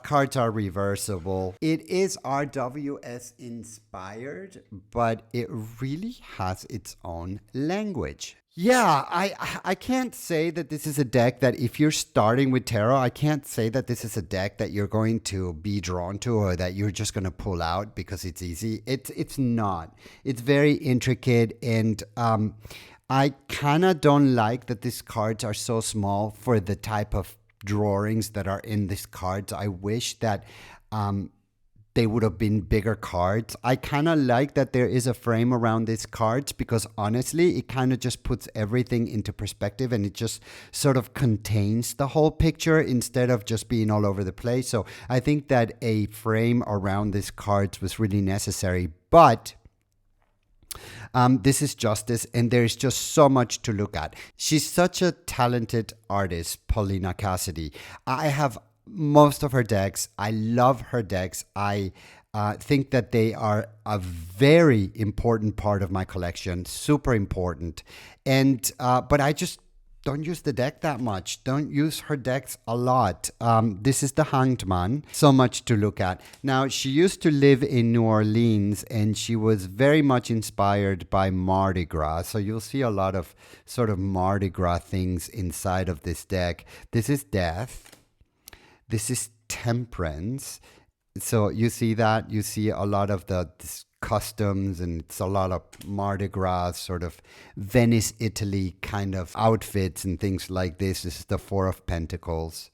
Cards are reversible. It is RWS inspired, but it really has its own language. Yeah, I can't say that this is a deck that if you're starting with tarot, I can't say that this is a deck that you're going to be drawn to or that you're just going to pull out because it's easy. It's not. It's very intricate, and I kind of don't like that these cards are so small for the type of drawings that are in these cards. I wish that they would have been bigger cards. I kind of like that there is a frame around these cards because honestly, it kind of just puts everything into perspective and it just sort of contains the whole picture instead of just being all over the place. So I think that a frame around these cards was really necessary. But this is Justice, and there's just so much to look at. She's such a talented artist, Paulina Cassidy. I have most of her decks. I love her decks. I think that they are a very important part of my collection, super important. And but I just don't use the deck that much. Don't use her decks a lot. This is the Hanged Man. So much to look at. Now, she used to live in New Orleans and she was very much inspired by Mardi Gras. So you'll see a lot of sort of Mardi Gras things inside of this deck. This is Death. This is Temperance. So you see that? You see a lot of the customs, and it's a lot of Mardi Gras, sort of Venice, Italy kind of outfits and things like this. This is the Four of Pentacles.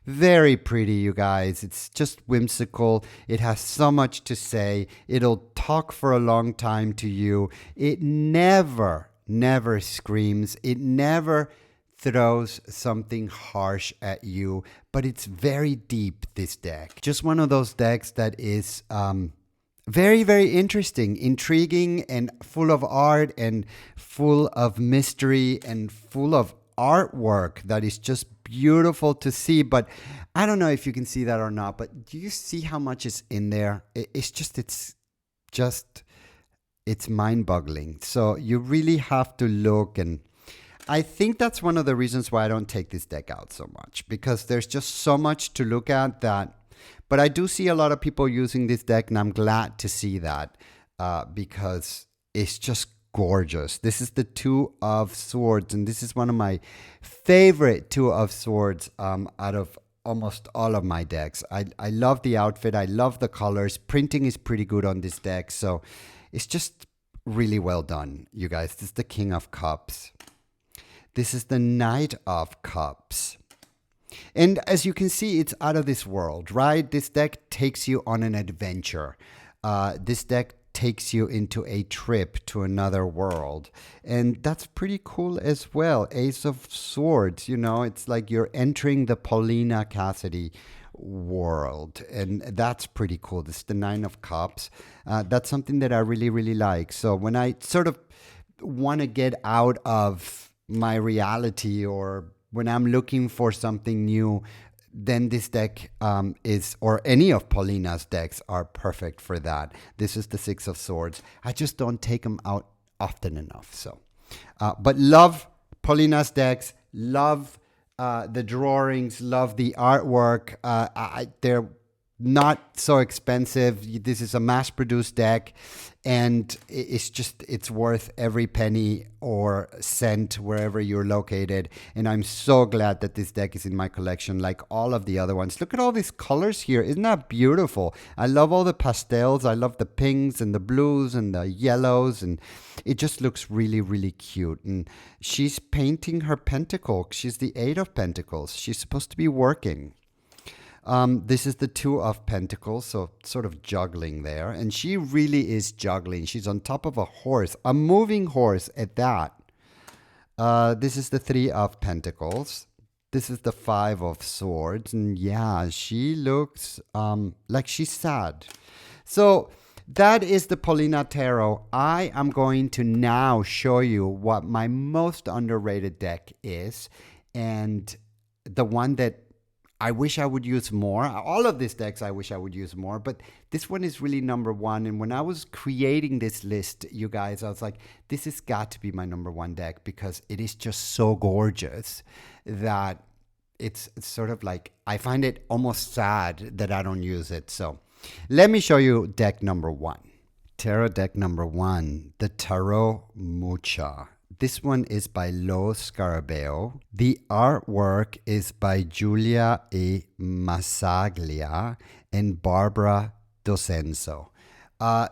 Very pretty, you guys. It's just whimsical. It has so much to say. It'll talk for a long time to you. It never screams. It never throws something harsh at you, but it's very deep, this deck. Just one of those decks that is very, very interesting, intriguing, and full of art and full of mystery and full of artwork that is just beautiful to see. But I don't know if you can see that or not, but do you see how much is in there? It's mind-boggling. So you really have to look, and I think that's one of the reasons why I don't take this deck out so much, because there's just so much to look at that. But I do see a lot of people using this deck, and I'm glad to see that because it's just gorgeous. This is the Two of Swords, and this is one of my favorite Two of Swords out of almost all of my decks. I love the outfit. I love the colors. Printing is pretty good on this deck, so it's just really well done, you guys. This is the King of Cups. This is the Knight of Cups. And as you can see, it's out of this world, right? This deck takes you on an adventure. This deck takes you into a trip to another world. And that's pretty cool as well. Ace of Swords, you know, it's like you're entering the Paulina Cassidy world. And that's pretty cool. This is the Nine of Cups. That's something that I really, really like. So when I sort of want to get out of my reality, or when I'm looking for something new, then this deck or any of Paulina's decks are perfect for that. This is the Six of Swords. I just don't take them out often enough. So, but love Paulina's decks, love the drawings, love the artwork. They're not so expensive. This is a mass-produced deck, and it's worth every penny or cent wherever you're located. And I'm so glad that this deck is in my collection, like all of the other ones. Look at all these colors here. Isn't that beautiful? I love all the pastels. I love the pinks and the blues and the yellows, and it just looks really, really cute. And she's painting her pentacle. She's the Eight of Pentacles. She's supposed to be working. This is the Two of Pentacles, so sort of juggling there. And she really is juggling. She's on top of a horse, a moving horse at that. This is the Three of Pentacles. This is the Five of Swords. And yeah, she looks like she's sad. So that is the Paulina Tarot. I am going to now show you what my most underrated deck is, and the one that I wish I would use more. All of these decks I wish I would use more, but this one is really number one. And when I was creating this list, you guys, I was like, this has got to be my number one deck because it is just so gorgeous that it's sort of like, I find it almost sad that I don't use it. So let me show you deck number one. Tarot deck number one, the Tarot Mucha. This one is by Lo Scarabeo. The artwork is by Giulia E. Massaglia and Barbara Dosenzo.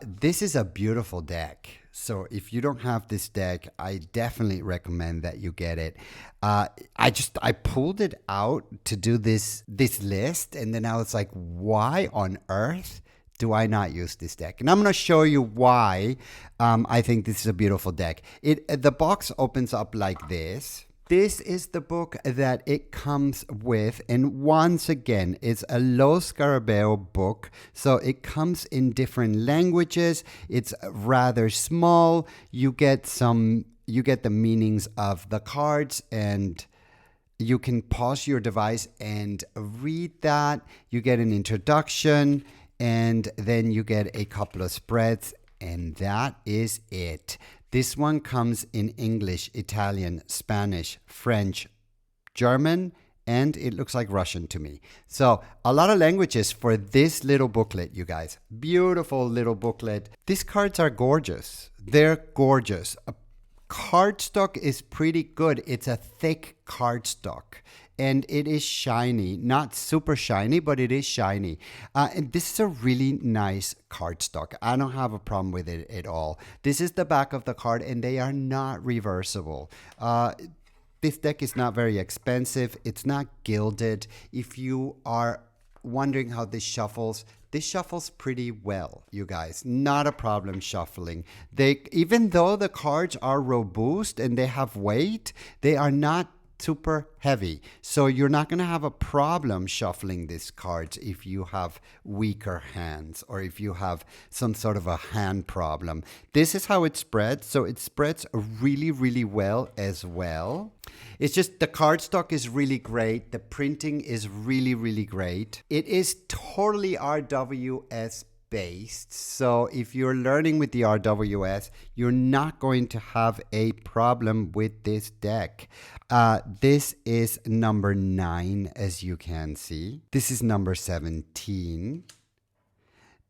This is a beautiful deck. So if you don't have this deck, I definitely recommend that you get it. I pulled it out to do this list, and then I was like, why on earth do I not use this deck? And I'm going to show you why I think this is a beautiful deck. The box opens up like this. This is the book that it comes with, and once again, it's a low Scarabeo book, so it comes in different languages. It's rather small. You get the meanings of the cards, and you can pause your device and read that. You get an introduction, and then you get a couple of spreads, and that is it. This one comes in English, Italian, Spanish, French, German, and it looks like Russian to me. So a lot of languages for this little booklet, you guys. Beautiful little booklet. These cards are gorgeous. They're gorgeous. Cardstock is pretty good. It's a thick cardstock. And it is shiny, not super shiny, but it is shiny. And this is a really nice cardstock. I don't have a problem with it at all. This is the back of the card, and they are not reversible. This deck is not very expensive. It's not gilded. If you are wondering how this shuffles pretty well, you guys. Not a problem shuffling. Even though the cards are robust and they have weight, they are not super heavy, so you're not going to have a problem shuffling these cards if you have weaker hands or if you have some sort of a hand problem. This is how it spreads, so it spreads really, really well as well. It's just the cardstock is really great. The printing is really, really great. It is totally RWS based. So if you're learning with the RWS, you're not going to have a problem with this deck. This is number 9, as you can see. This is number 17.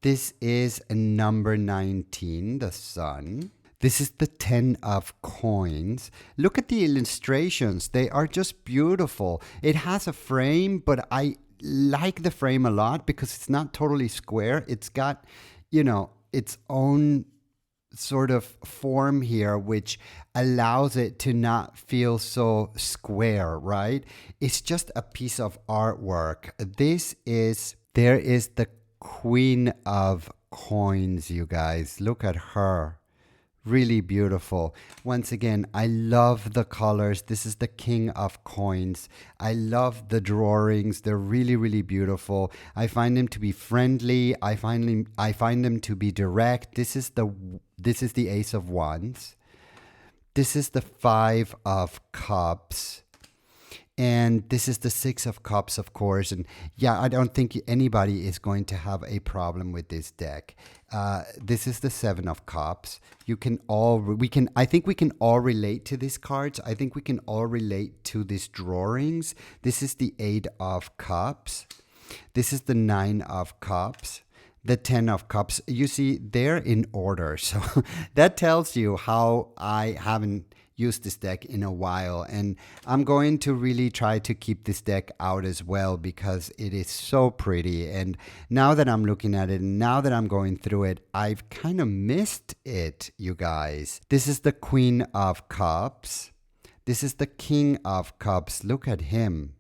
This is number 19, the sun. This is the 10 of coins. Look at the illustrations. They are just beautiful. It has a frame, but I like the frame a lot because it's not totally square. It's got, its own sort of form here, which allows it to not feel so square, right? It's just a piece of artwork. There is the Queen of Coins, you guys. Look at her. Really beautiful. Once again, I love the colors. This is the King of Coins. I love the drawings. They're really, really beautiful. I find them to be friendly. I find them to be direct. This is the Ace of Wands. This is the 5 of Cups. And this is the 6 of Cups, of course. And yeah, I don't think anybody is going to have a problem with this deck. This is the 7 of Cups. I think we can all relate to these cards. I think we can all relate to these drawings. This is the 8 of Cups. This is the 9 of Cups. The 10 of Cups. You see, they're in order. So that tells you how I haven't used this deck in a while, and I'm going to really try to keep this deck out as well because it is so pretty. And now that I'm looking at it, and now that I'm going through it, I've kind of missed it, you guys. This is the Queen of Cups. This is the King of Cups. Look at him.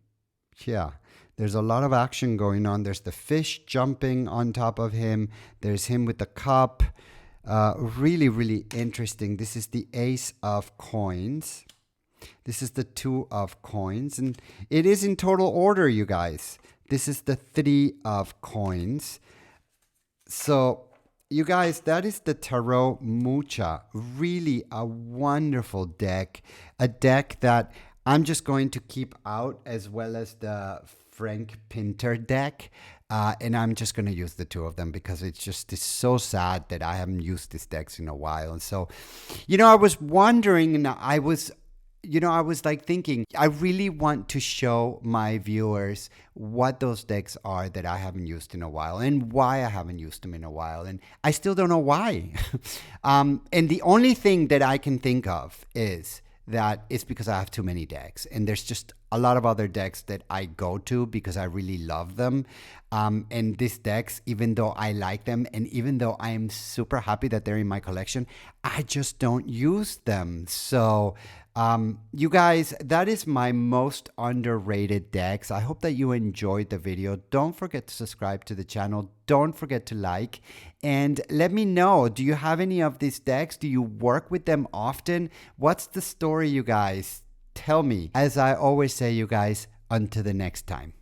Yeah. There's a lot of action going on. There's the fish jumping on top of him. There's him with the cup. Really, really interesting. This is the Ace of Coins. This is the 2 of Coins. And it is in total order, you guys. This is the 3 of Coins. So, you guys, that is the Tarot Mucha. Really a wonderful deck. A deck that I'm just going to keep out, as well as the Ferenc Pinter deck. And I'm just going to use the 2 of them because it's so sad that I haven't used these decks in a while. And so, I was wondering, and I was like thinking, I really want to show my viewers what those decks are that I haven't used in a while and why I haven't used them in a while. And I still don't know why. And the only thing that I can think of is that it's because I have too many decks, and there's just a lot of other decks that I go to because I really love them. And these decks, even though I like them and even though I am super happy that they're in my collection, I just don't use them. So, you guys, that is my most underrated decks. I hope that you enjoyed the video. Don't forget to subscribe to the channel. Don't forget to like. And let me know, do you have any of these decks? Do you work with them often? What's the story, you guys? Tell me. As I always say, you guys, until the next time.